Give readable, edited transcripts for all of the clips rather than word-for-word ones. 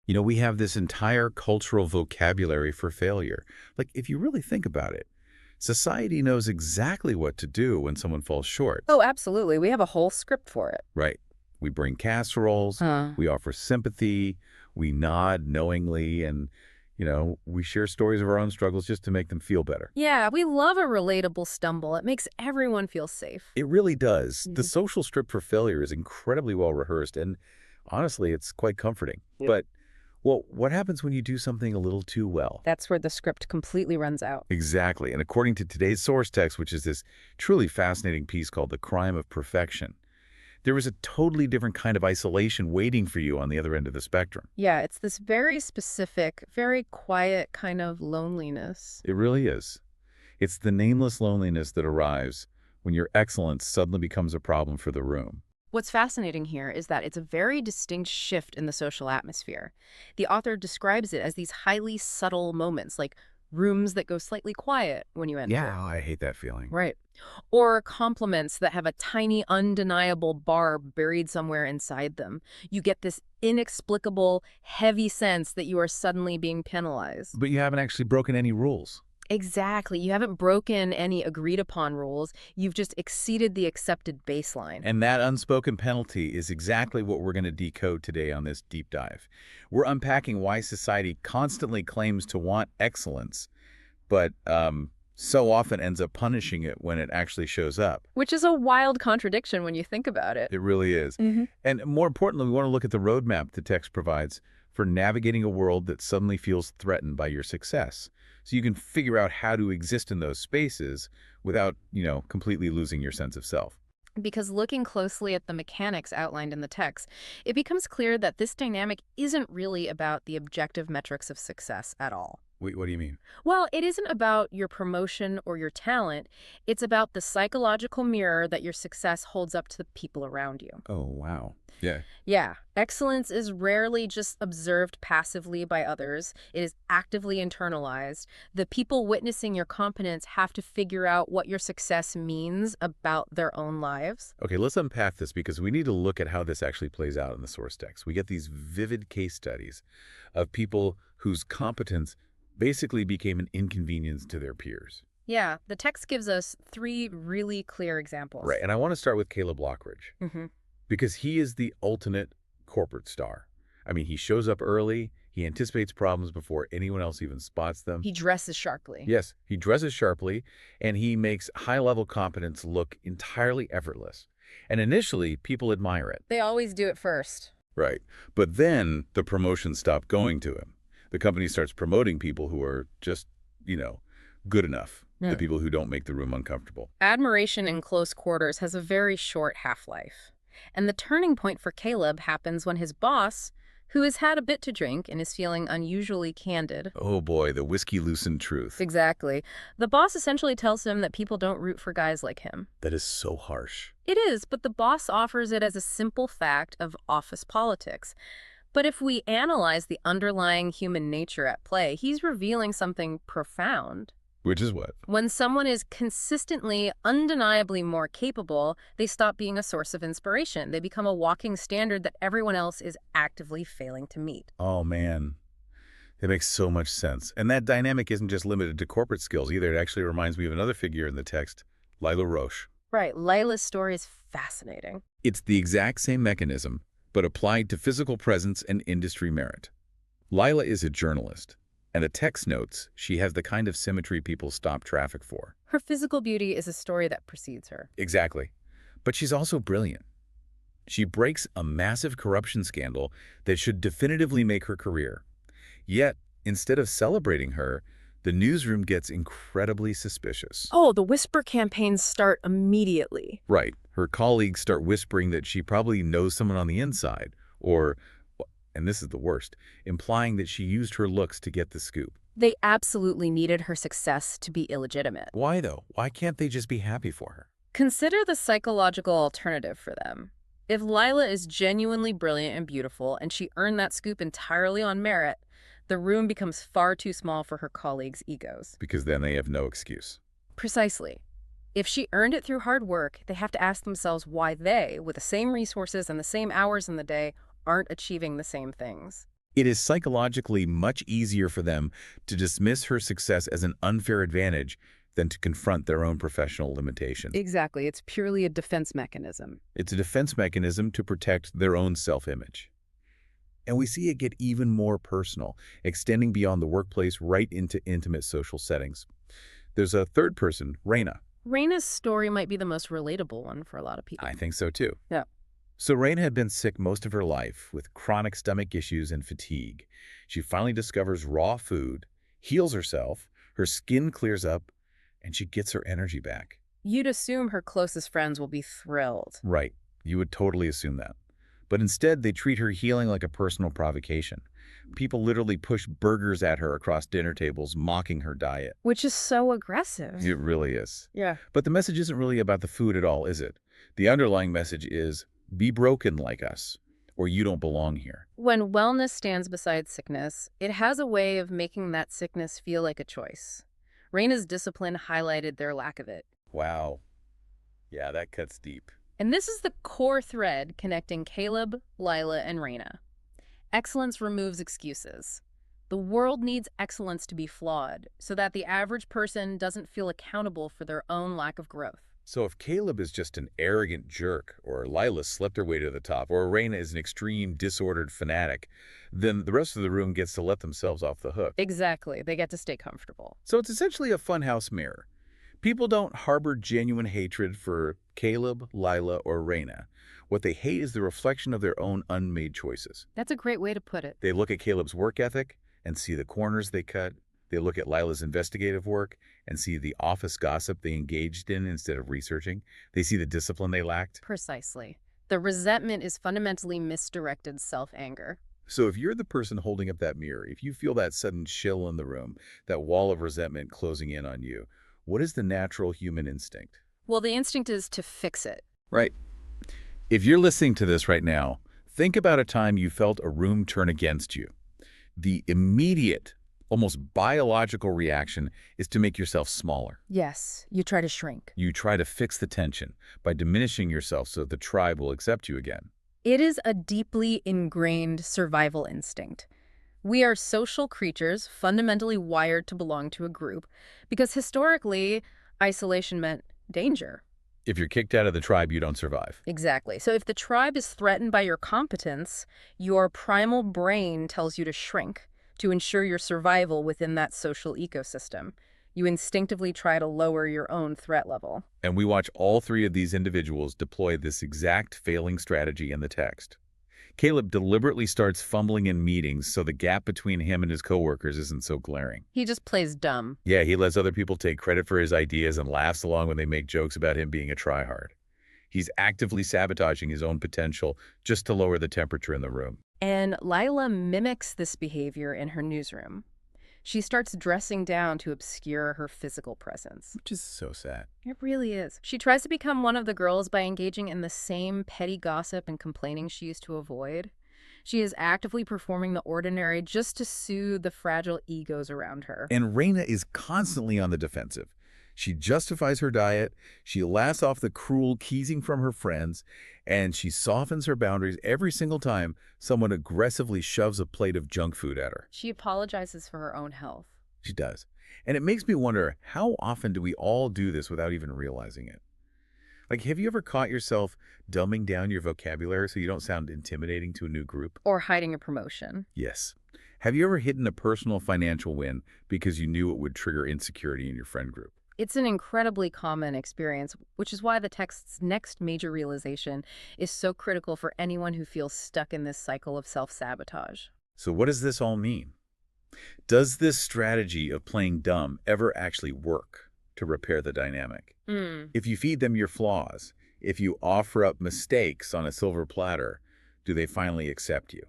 We have this entire cultural vocabulary for failure. Like, if you really think about it, society knows exactly what to do when someone falls short, Oh, absolutely. We have a whole script for it. right? We bring casseroles, Huh. we offer sympathy, we nod knowingly, and, we share stories of our own struggles just to make them feel better. Yeah, we love a relatable stumble. It makes everyone feel safe. It really does. The Mhm. social script for failure is incredibly well rehearsed, and honestly, it's quite comforting. Yep. But, well, what happens when you do something a little too well? That's where the script completely runs out. Exactly. And according to today's source text, which is this truly fascinating piece called The Crime of Perfection, there is a totally different kind of isolation waiting for you on the other end of the spectrum. Yeah, it's this very specific, very quiet kind of loneliness. It really is. It's the nameless loneliness that arrives when your excellence suddenly becomes a problem for the room. What's fascinating here is that it's a very distinct shift in the social atmosphere. The author describes it as these highly subtle moments, like rooms that go slightly quiet when you enter. Yeah, I hate that feeling. Right. Or compliments that have a tiny, undeniable barb buried somewhere inside them. You get this inexplicable, heavy sense that you are suddenly being penalized. But you haven't actually broken any rules. Exactly. You haven't broken any agreed upon rules. You've just exceeded the accepted baseline. And that unspoken penalty is exactly what we're going to decode today on this deep dive. We're unpacking why society constantly claims to want excellence, but so often ends up punishing it when it actually shows up. Which is a wild contradiction when you think about it. It really is. Hmm. And more importantly, we want to look at the roadmap the text provides for navigating a world that suddenly feels threatened by your success. So you can figure out how to exist in those spaces without, completely losing your sense of self. Because looking closely at the mechanics outlined in the text, it becomes clear that this dynamic isn't really about the objective metrics of success at all. Wait, what do you mean? Well, it isn't about your promotion or your talent. It's about the psychological mirror that your success holds up to the people around you. Oh, wow. Yeah. Yeah, excellence is rarely just observed passively by others. It is actively internalized. The people witnessing your competence have to figure out what your success means about their own lives. Okay, let's unpack this because we need to look at how this actually plays out in the source text. We get these vivid case studies of people whose competence basically became an inconvenience to their peers. Yeah, the text gives us three really clear examples. Right, and I want to start with Caleb Lockridge Hmm. because he is the ultimate corporate star. I mean, he shows up early, he anticipates problems before anyone else even spots them. He dresses sharply. Yes, he dresses sharply, and he makes high-level competence look entirely effortless. And initially, people admire it. They always do it first. Right. But then the promotions stop going to him. The company starts promoting people who are just, good enough. The people who don't make the room uncomfortable. Admiration in close quarters has a very short half-life. And the turning point for Caleb happens when his boss, who has had a bit to drink and is feeling unusually candid. Oh boy, the whiskey loosened truth. Exactly. The boss essentially tells him that people don't root for guys like him. That is so harsh. It is, but the boss offers it as a simple fact of office politics. But if we analyze the underlying human nature at play, he's revealing something profound. Which is what? When someone is consistently, undeniably more capable, they stop being a source of inspiration. They become a walking standard that everyone else is actively failing to meet. Oh man, it makes so much sense. And that dynamic isn't just limited to corporate skills either. It actually reminds me of another figure in the text, Lila Roche. Right, Layla's story is fascinating. It's the exact same mechanism, but applied to physical presence and industry merit. Lila is a journalist, and the text notes she has the kind of symmetry people stop traffic for. Her physical beauty is a story that precedes her. Exactly. But she's also brilliant. She breaks a massive corruption scandal that should definitively make her career. Yet, instead of celebrating her, the newsroom gets incredibly suspicious. Oh, the whisper campaigns start immediately. Right. Her colleagues start whispering that she probably knows someone on the inside, or, and this is the worst, implying that she used her looks to get the scoop. They absolutely needed her success to be illegitimate. Why, though? Why can't they just be happy for her? Consider the psychological alternative for them. If Lila is genuinely brilliant and beautiful, and she earned that scoop entirely on merit, the room becomes far too small for her colleagues' egos. Because then they have no excuse. Precisely. If she earned it through hard work, they have to ask themselves why they, with the same resources and the same hours in the day, aren't achieving the same things. It is psychologically much easier for them to dismiss her success as an unfair advantage than to confront their own professional limitations. Exactly. It's purely a defense mechanism. It's a defense mechanism to protect their own self-image. And we see it get even more personal, extending beyond the workplace right into intimate social settings. There's a third person, Raina. Raina's story might be the most relatable one for a lot of people. I think so too. Yeah. So Raina had been sick most of her life with chronic stomach issues and fatigue. She finally discovers raw food, heals herself, her skin clears up, and she gets her energy back. You'd assume her closest friends will be thrilled. Right. You would totally assume that. But instead, they treat her healing like a personal provocation. People literally push burgers at her across dinner tables, mocking her diet. Which is so aggressive. It really is. Yeah. But the message isn't really about the food at all, is it? The underlying message is, be broken like us, or you don't belong here. When wellness stands beside sickness, it has a way of making that sickness feel like a choice. Raina's discipline highlighted their lack of it. Wow. Yeah, that cuts deep. And this is the core thread connecting Caleb, Lila, and Raina. Excellence removes excuses. The world needs excellence to be flawed, so that the average person doesn't feel accountable for their own lack of growth. So if Caleb is just an arrogant jerk, or Lila slept her way to the top, or Raina is an extreme, disordered fanatic, then the rest of the room gets to let themselves off the hook. Exactly. They get to stay comfortable. So it's essentially a funhouse mirror. People don't harbor genuine hatred for Caleb, Lila, or Raina. What they hate is the reflection of their own unmade choices. That's a great way to put it. They look at Caleb's work ethic and see the corners they cut. They look at Lila's investigative work and see the office gossip they engaged in instead of researching. They see the discipline they lacked. Precisely. The resentment is fundamentally misdirected self-anger. So if you're the person holding up that mirror, if you feel that sudden chill in the room, that wall of resentment closing in on you, what is the natural human instinct? Well, the instinct is to fix it. Right. If you're listening to this right now, think about a time you felt a room turn against you. The immediate, almost biological reaction is to make yourself smaller. Yes, you try to shrink. You try to fix the tension by diminishing yourself so the tribe will accept you again. It is a deeply ingrained survival instinct. We are social creatures, fundamentally wired to belong to a group, because historically, isolation meant danger. If you're kicked out of the tribe, you don't survive. Exactly. So if the tribe is threatened by your competence, your primal brain tells you to shrink to ensure your survival within that social ecosystem. You instinctively try to lower your own threat level. And we watch all three of these individuals deploy this exact failing strategy in the text. Caleb deliberately starts fumbling in meetings so the gap between him and his coworkers isn't so glaring. He just plays dumb. Yeah, he lets other people take credit for his ideas and laughs along when they make jokes about him being a tryhard. He's actively sabotaging his own potential just to lower the temperature in the room. And Lila mimics this behavior in her newsroom. She starts dressing down to obscure her physical presence. Which is so sad. It really is. She tries to become one of the girls by engaging in the same petty gossip and complaining she used to avoid. She is actively performing the ordinary just to soothe the fragile egos around her. And Raina is constantly on the defensive. She justifies her diet, she laughs off the cruel teasing from her friends, and she softens her boundaries every single time someone aggressively shoves a plate of junk food at her. She apologizes for her own health. She does. And it makes me wonder, how often do we all do this without even realizing it? Like, have you ever caught yourself dumbing down your vocabulary so you don't sound intimidating to a new group? Or hiding a promotion. Yes. Have you ever hidden a personal financial win because you knew it would trigger insecurity in your friend group? It's an incredibly common experience, which is why the text's next major realization is so critical for anyone who feels stuck in this cycle of self-sabotage. So what does this all mean? Does this strategy of playing dumb ever actually work to repair the dynamic? If you feed them your flaws, if you offer up mistakes on a silver platter, do they finally accept you?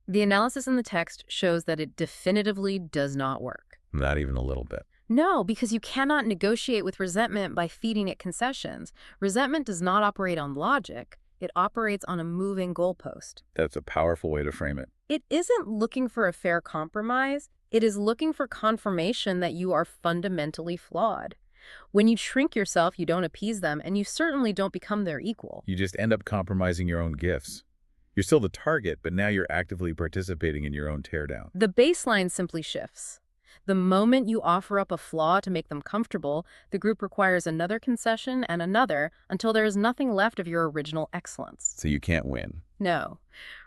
The analysis in the text shows that it definitively does not work. Not even a little bit. No, because you cannot negotiate with resentment by feeding it concessions. Resentment does not operate on logic. It operates on a moving goalpost. That's a powerful way to frame it. It isn't looking for a fair compromise. It is looking for confirmation that you are fundamentally flawed. When you shrink yourself, you don't appease them, and you certainly don't become their equal. You just end up compromising your own gifts. You're still the target, but now you're actively participating in your own teardown. The baseline simply shifts. The moment you offer up a flaw to make them comfortable, the group requires another concession and another until there is nothing left of your original excellence. So you can't win. No.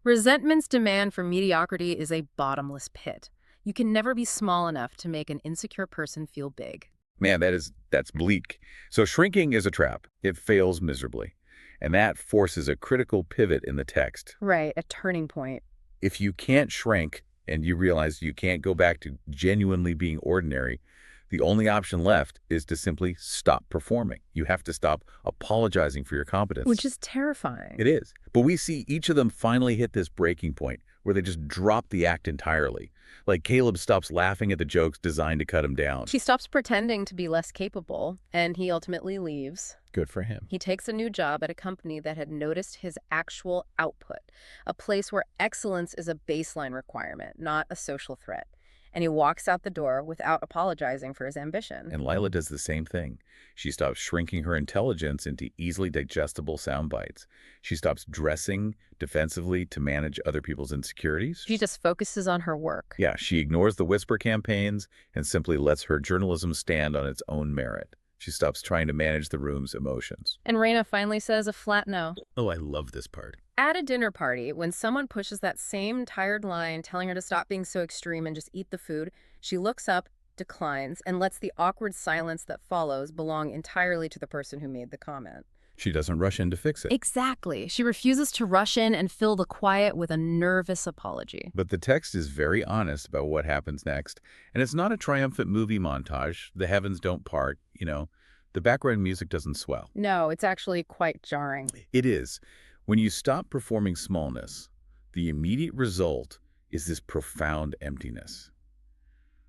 Resentment's demand for mediocrity is a bottomless pit. You can never be small enough to make an insecure person feel big. Man, that's bleak. So shrinking is a trap. It fails miserably. And that forces a critical pivot in the text. Right, a turning point. If you can't shrink and you realize you can't go back to genuinely being ordinary, the only option left is to simply stop performing. You have to stop apologizing for your competence. Which is terrifying. It is. But we see each of them finally hit this breaking point where they just drop the act entirely. Like Caleb stops laughing at the jokes designed to cut him down. He stops pretending to be less capable, and he ultimately leaves. Good for him. He takes a new job at a company that had noticed his actual output, a place where excellence is a baseline requirement, not a social threat. And he walks out the door without apologizing for his ambition. And Lila does the same thing. She stops shrinking her intelligence into easily digestible sound bites. She stops dressing defensively to manage other people's insecurities. She just focuses on her work. Yeah, she ignores the whisper campaigns and simply lets her journalism stand on its own merit. She stops trying to manage the room's emotions. And Raina finally says a flat no. Oh, I love this part. At a dinner party, when someone pushes that same tired line telling her to stop being so extreme and just eat the food, she looks up, declines, and lets the awkward silence that follows belong entirely to the person who made the comment. She doesn't rush in to fix it. Exactly. She refuses to rush in and fill the quiet with a nervous apology. But the text is very honest about what happens next, and it's not a triumphant movie montage. The heavens don't part, the background music doesn't swell. No, it's actually quite jarring. It is. When you stop performing smallness, the immediate result is this profound emptiness.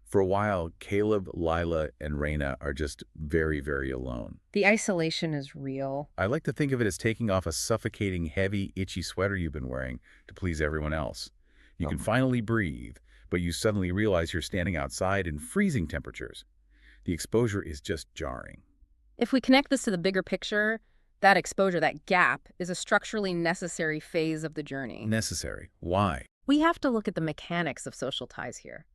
For a while, Caleb, Lila, and Raina are just very, very alone. The isolation is real. I like to think of it as taking off a suffocating, heavy, itchy sweater you've been wearing to please everyone else. You can finally breathe, but you suddenly realize you're standing outside in freezing temperatures. The exposure is just jarring. If we connect this to the bigger picture, that exposure, that gap, is a structurally necessary phase of the journey. Necessary. Why? We have to look at the mechanics of social ties here.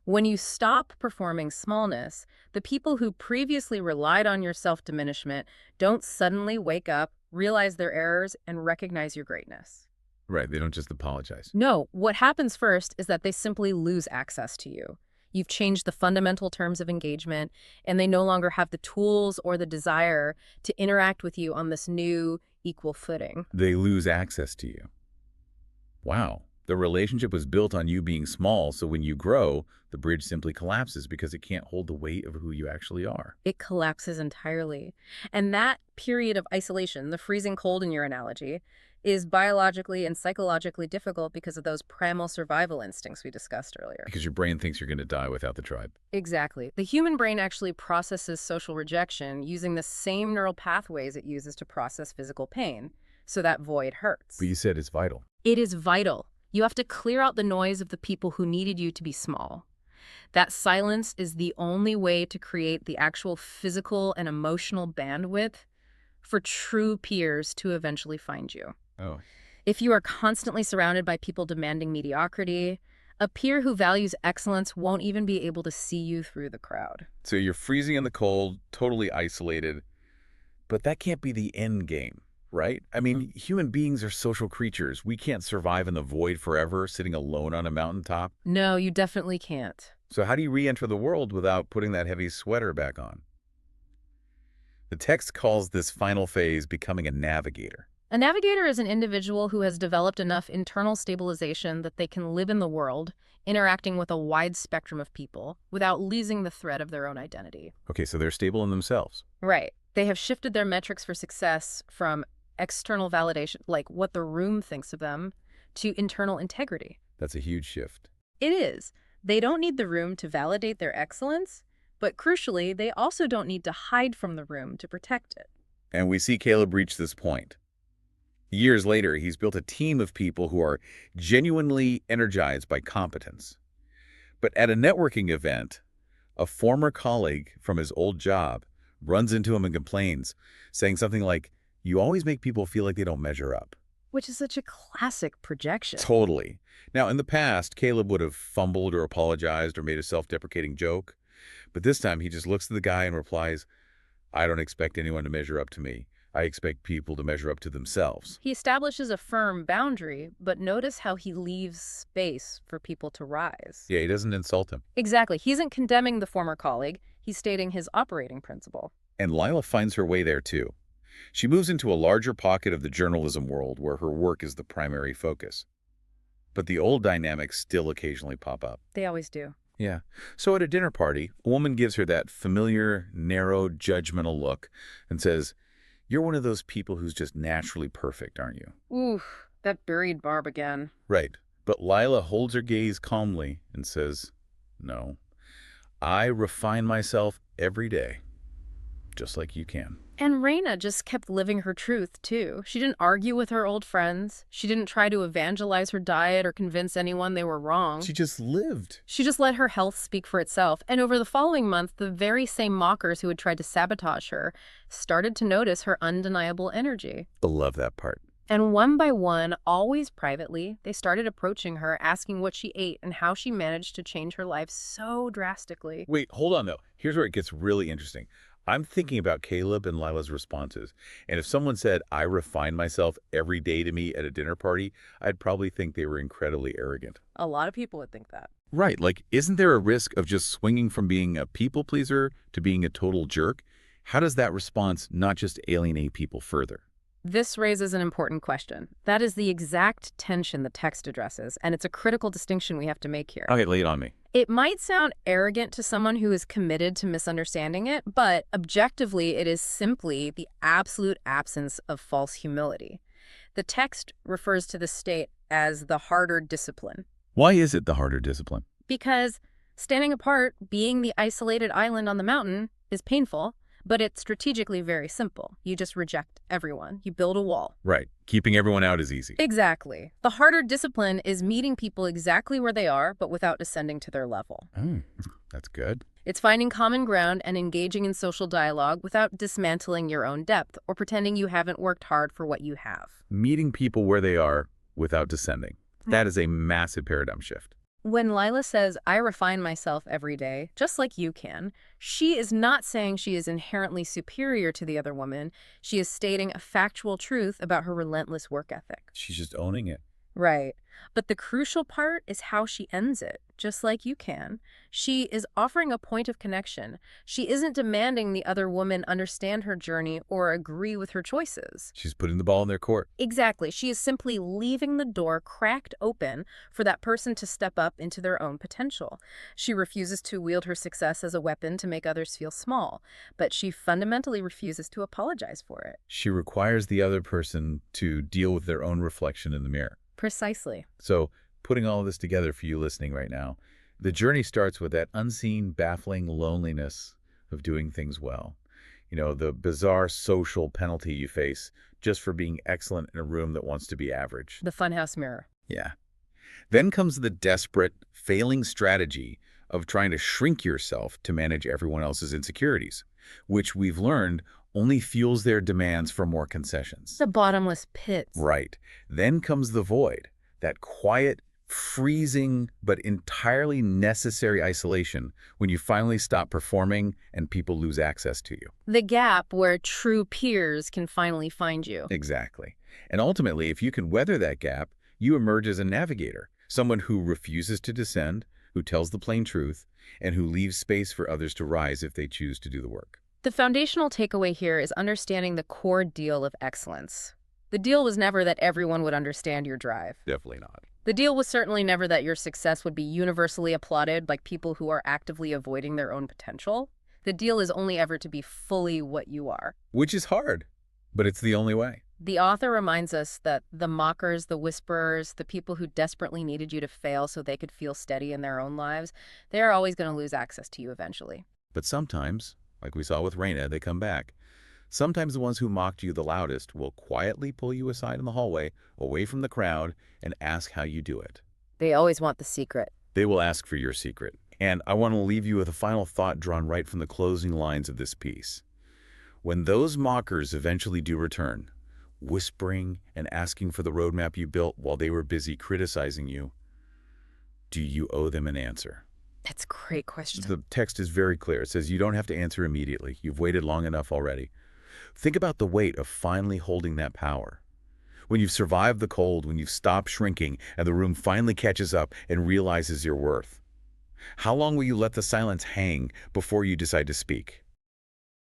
When you stop performing smallness, the people who previously relied on your self-diminishment don't suddenly wake up, realize their errors, and recognize your greatness. Right, they don't just apologize. No, what happens first is that they simply lose access to you. You've changed the fundamental terms of engagement, and they no longer have the tools or the desire to interact with you on this new, equal footing. They lose access to you. Wow. The relationship was built on you being small, so when you grow, the bridge simply collapses because it can't hold the weight of who you actually are. It collapses entirely. And that period of isolation, the freezing cold in your analogy, is biologically and psychologically difficult because of those primal survival instincts we discussed earlier. Because your brain thinks you're going to die without the tribe. Exactly. The human brain actually processes social rejection using the same neural pathways it uses to process physical pain, so that void hurts. But you said it's vital. It is vital. You have to clear out the noise of the people who needed you to be small. That silence is the only way to create the actual physical and emotional bandwidth for true peers to eventually find you. Oh. If you are constantly surrounded by people demanding mediocrity, a peer who values excellence won't even be able to see you through the crowd. So you're freezing in the cold, totally isolated, but that can't be the end game, right? I mean, human beings are social creatures. We can't survive in the void forever, sitting alone on a mountaintop. No, you definitely can't. So how do you re-enter the world without putting that heavy sweater back on? The text calls this final phase becoming a navigator. A navigator is an individual who has developed enough internal stabilization that they can live in the world, interacting with a wide spectrum of people, without losing the thread of their own identity. Okay, so they're stable in themselves. Right. They have shifted their metrics for success from external validation, like what the room thinks of them, to internal integrity. That's a huge shift. It is. They don't need the room to validate their excellence, but crucially, they also don't need to hide from the room to protect it. And we see Caleb reach this point. Years later, he's built a team of people who are genuinely energized by competence. But at a networking event, a former colleague from his old job runs into him and complains, saying something like, "You always make people feel like they don't measure up." Which is such a classic projection. Totally. Now, in the past, Caleb would have fumbled or apologized or made a self-deprecating joke, but this time he just looks at the guy and replies, I don't expect anyone to measure up to me. I expect people to measure up to themselves. He establishes a firm boundary, but notice how he leaves space for people to rise. Yeah, he doesn't insult him. Exactly. He isn't condemning the former colleague. He's stating his operating principle. And Lila finds her way there, too. She moves into a larger pocket of the journalism world where her work is the primary focus. But the old dynamics still occasionally pop up. They always do. Yeah. So at a dinner party, a woman gives her that familiar, narrow, judgmental look and says, you're one of those people who's just naturally perfect, aren't you? Ooh, that buried barb again. Right. But Lila holds her gaze calmly and says, no, I refine myself every day, just like you can. And Raina just kept living her truth, too. She didn't argue with her old friends. She didn't try to evangelize her diet or convince anyone they were wrong. She just lived. She just let her health speak for itself. And over the following month, the very same mockers who had tried to sabotage her started to notice her undeniable energy. I love that part. And one by one, always privately, they started approaching her, asking what she ate and how she managed to change her life so drastically. Wait, hold on, though. Here's where it gets really interesting. I'm thinking about Caleb and Lila's responses. And if someone said, I refine myself every day to me at a dinner party, I'd probably think they were incredibly arrogant. A lot of people would think that. Right. Like, isn't there a risk of just swinging from being a people pleaser to being a total jerk? How does that response not just alienate people further? This raises an important question. That is the exact tension the text addresses, and it's a critical distinction we have to make here. Okay, lay it on me. It might sound arrogant to someone who is committed to misunderstanding it, but objectively, it is simply the absolute absence of false humility. The text refers to the state as the harder discipline. Why is it the harder discipline? Because standing apart, being the isolated island on the mountain, is painful, but it's strategically very simple. You just reject everyone. You build a wall. Right. Keeping everyone out is easy. Exactly. The harder discipline is meeting people exactly where they are, but without descending to their level. That's good. It's finding common ground and engaging in social dialogue without dismantling your own depth or pretending you haven't worked hard for what you have. Meeting people where they are without descending. That is a massive paradigm shift. When Lila says, I refine myself every day, just like you can, she is not saying she is inherently superior to the other woman. She is stating a factual truth about her relentless work ethic. She's just owning it. Right. But the crucial part is how she ends it, just like you can. She is offering a point of connection. She isn't demanding the other woman understand her journey or agree with her choices. She's putting the ball in their court. Exactly. She is simply leaving the door cracked open for that person to step up into their own potential. She refuses to wield her success as a weapon to make others feel small, but she fundamentally refuses to apologize for it. She requires the other person to deal with their own reflection in the mirror. Precisely. So, putting all of this together for you listening right now, the journey starts with that unseen, baffling loneliness of doing things well. You know, the bizarre social penalty you face just for being excellent in a room that wants to be average. The funhouse mirror. Yeah. Then comes the desperate, failing strategy of trying to shrink yourself to manage everyone else's insecurities, which we've learned only fuels their demands for more concessions. The bottomless pit. Right. Then comes the void, that quiet, freezing, but entirely necessary isolation when you finally stop performing and people lose access to you. The gap where true peers can finally find you. Exactly. And ultimately, if you can weather that gap, you emerge as a navigator, someone who refuses to descend, who tells the plain truth, and who leaves space for others to rise if they choose to do the work. The foundational takeaway here is understanding the core deal of excellence. The deal was never that everyone would understand your drive. Definitely not. The deal was certainly never that your success would be universally applauded like people who are actively avoiding their own potential. The deal is only ever to be fully what you are. Which is hard, but it's the only way. The author reminds us that the mockers, the whisperers, the people who desperately needed you to fail so they could feel steady in their own lives, they are always going to lose access to you eventually. But sometimes, like we saw with Raina, they come back. Sometimes the ones who mocked you the loudest will quietly pull you aside in the hallway, away from the crowd, and ask how you do it. They always want the secret. They will ask for your secret. And I want to leave you with a final thought drawn right from the closing lines of this piece. When those mockers eventually do return, whispering and asking for the roadmap you built while they were busy criticizing you? Do you owe them an answer? That's a great question. The text is very clear. It says you don't have to answer immediately. You've waited long enough already. Think about the weight of finally holding that power. When you've survived the cold, when you've stopped shrinking, and the room finally catches up and realizes your worth. How long will you let the silence hang before you decide to speak?